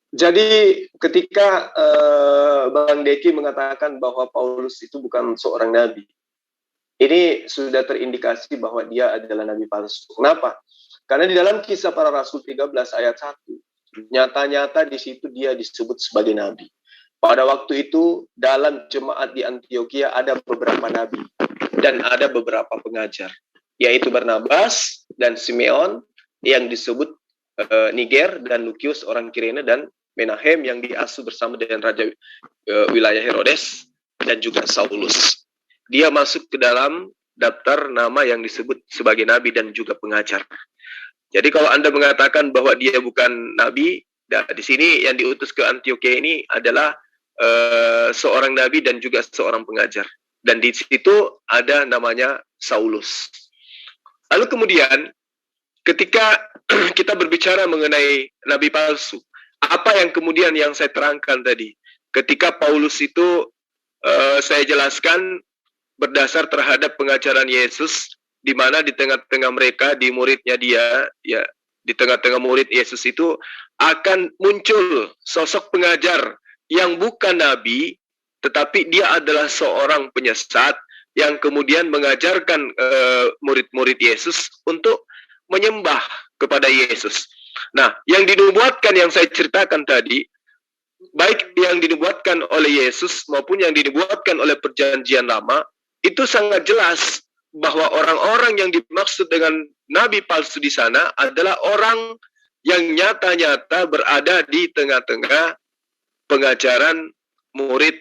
Jadi ketika Bang Deki mengatakan bahwa Paulus itu bukan seorang nabi, ini sudah terindikasi bahwa dia adalah nabi palsu. Kenapa? Karena di dalam Kisah Para Rasul 13 ayat 1, nyata-nyata di situ dia disebut sebagai nabi. Pada waktu itu dalam jemaat di Antioquia ada beberapa nabi dan ada beberapa pengajar, yaitu Barnabas dan Simeon yang disebut Niger, dan Lukius orang Kirene, dan Menahem yang diasuh bersama dengan Raja wilayah Herodes, dan juga Saulus. Dia masuk ke dalam daftar nama yang disebut sebagai nabi dan juga pengajar. Jadi kalau Anda mengatakan bahwa dia bukan nabi, di sini yang diutus ke Antioquia ini adalah seorang nabi dan juga seorang pengajar. Dan di situ ada namanya Saulus. Lalu kemudian ketika kita berbicara mengenai nabi palsu, apa yang kemudian yang saya terangkan tadi? Ketika Paulus itu saya jelaskan berdasar terhadap pengajaran Yesus, di mana di tengah-tengah mereka, di muridnya dia, ya, di tengah-tengah murid Yesus itu akan muncul sosok pengajar yang bukan nabi, tetapi dia adalah seorang penyesat yang kemudian mengajarkan murid-murid Yesus untuk menyembah kepada Yesus. Nah, yang dinubuatkan yang saya ceritakan tadi, baik yang dinubuatkan oleh Yesus maupun yang dinubuatkan oleh Perjanjian Lama, itu sangat jelas bahwa orang-orang yang dimaksud dengan nabi palsu di sana adalah orang yang nyata-nyata berada di tengah-tengah pengajaran murid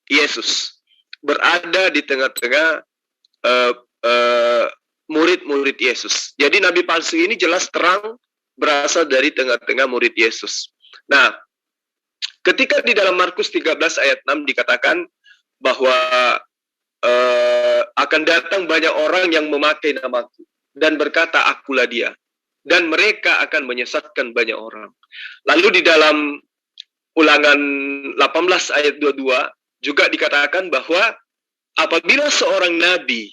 Yesus, berada di tengah-tengah murid-murid Yesus. Jadi nabi palsu ini jelas terang berasal dari tengah-tengah murid Yesus. Nah, ketika di dalam Markus 13 ayat 6 dikatakan bahwa akan datang banyak orang yang memakai namaku dan berkata akulah dia, dan mereka akan menyesatkan banyak orang. Lalu di dalam Ulangan 18 ayat 22 juga dikatakan bahwa apabila seorang nabi,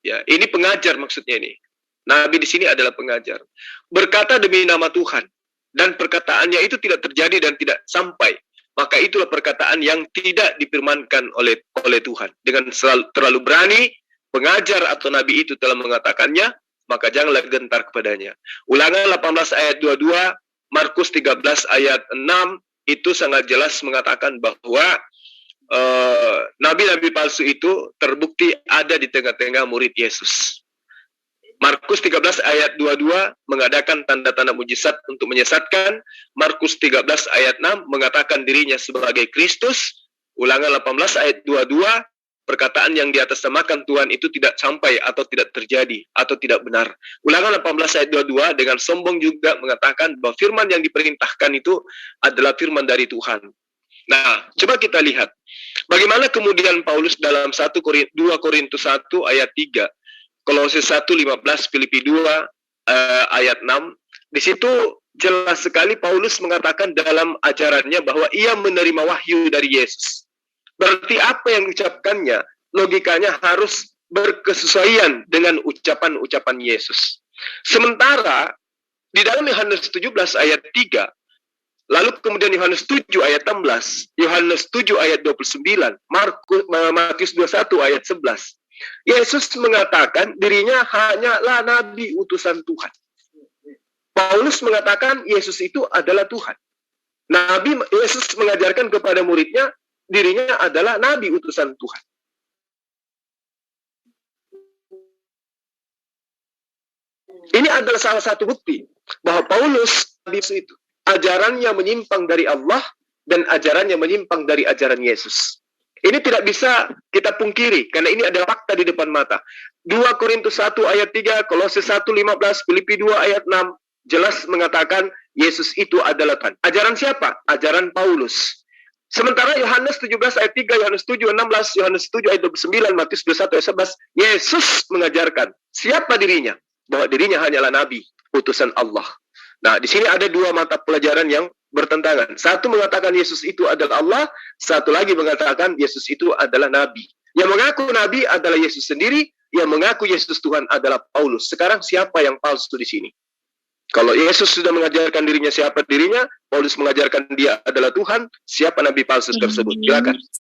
ya, ini pengajar maksudnya ini. Nabi di sini adalah pengajar, berkata demi nama Tuhan, dan perkataannya itu tidak terjadi dan tidak sampai, maka itulah perkataan yang tidak difirmankan oleh Tuhan. Dengan terlalu berani, pengajar atau nabi itu telah mengatakannya, maka janganlah gentar kepadanya. Ulangan 18 ayat 22, Markus 13 ayat 6, itu sangat jelas mengatakan bahwa nabi-nabi palsu itu terbukti ada di tengah-tengah murid Yesus. Markus 13 ayat 22 mengadakan tanda-tanda mujizat untuk menyesatkan. Markus 13 ayat 6 mengatakan dirinya sebagai Kristus. Ulangan 18 ayat 22, perkataan yang diatasnamakan Tuhan itu tidak sampai atau tidak terjadi atau tidak benar. Ulangan 18 ayat 22 dengan sombong juga mengatakan bahwa firman yang diperintahkan itu adalah firman dari Tuhan. Nah, coba kita lihat bagaimana kemudian Paulus dalam 2 Korintus 1 ayat 3, Kolose 1:15, Filipi 2 ayat 6. Di situ jelas sekali Paulus mengatakan dalam ajarannya bahwa ia menerima wahyu dari Yesus. Berarti apa yang diucapkannya, logikanya harus berkesesuaian dengan ucapan-ucapan Yesus. Sementara di dalam Yohanes 17 ayat 3, lalu kemudian Yohanes 7 ayat 16, Yohanes 7 ayat 29, Matius 21 ayat 11, Yesus mengatakan dirinya hanyalah nabi utusan Tuhan. Paulus mengatakan Yesus itu adalah Tuhan. Nabi Yesus mengajarkan kepada muridnya dirinya adalah nabi utusan Tuhan. Ini adalah salah satu bukti bahwa Paulus itu ajarannya menyimpang dari Allah dan ajarannya menyimpang dari ajaran Yesus. Ini tidak bisa kita pungkiri, karena ini adalah fakta di depan mata. 2 Korintus 1 ayat 3, Kolose 1:15, Filipi 2 ayat 6, jelas mengatakan Yesus itu adalah Tuhan. Ajaran siapa? Ajaran Paulus. Sementara Yohanes 17 ayat 3, Yohanes 7 16, Yohanes 7 ayat 29, Matius 21 ayat 11, Yesus mengajarkan siapa dirinya, bahwa dirinya hanyalah nabi, utusan Allah. Nah, di sini ada dua mata pelajaran yang bertentangan. Satu mengatakan Yesus itu adalah Allah, satu lagi mengatakan Yesus itu adalah nabi. Yang mengaku nabi adalah Yesus sendiri, yang mengaku Yesus Tuhan adalah Paulus. Sekarang siapa yang palsu di sini? Kalau Yesus sudah mengajarkan dirinya siapa dirinya, Paulus mengajarkan dia adalah Tuhan, siapa nabi palsu tersebut? Silakan.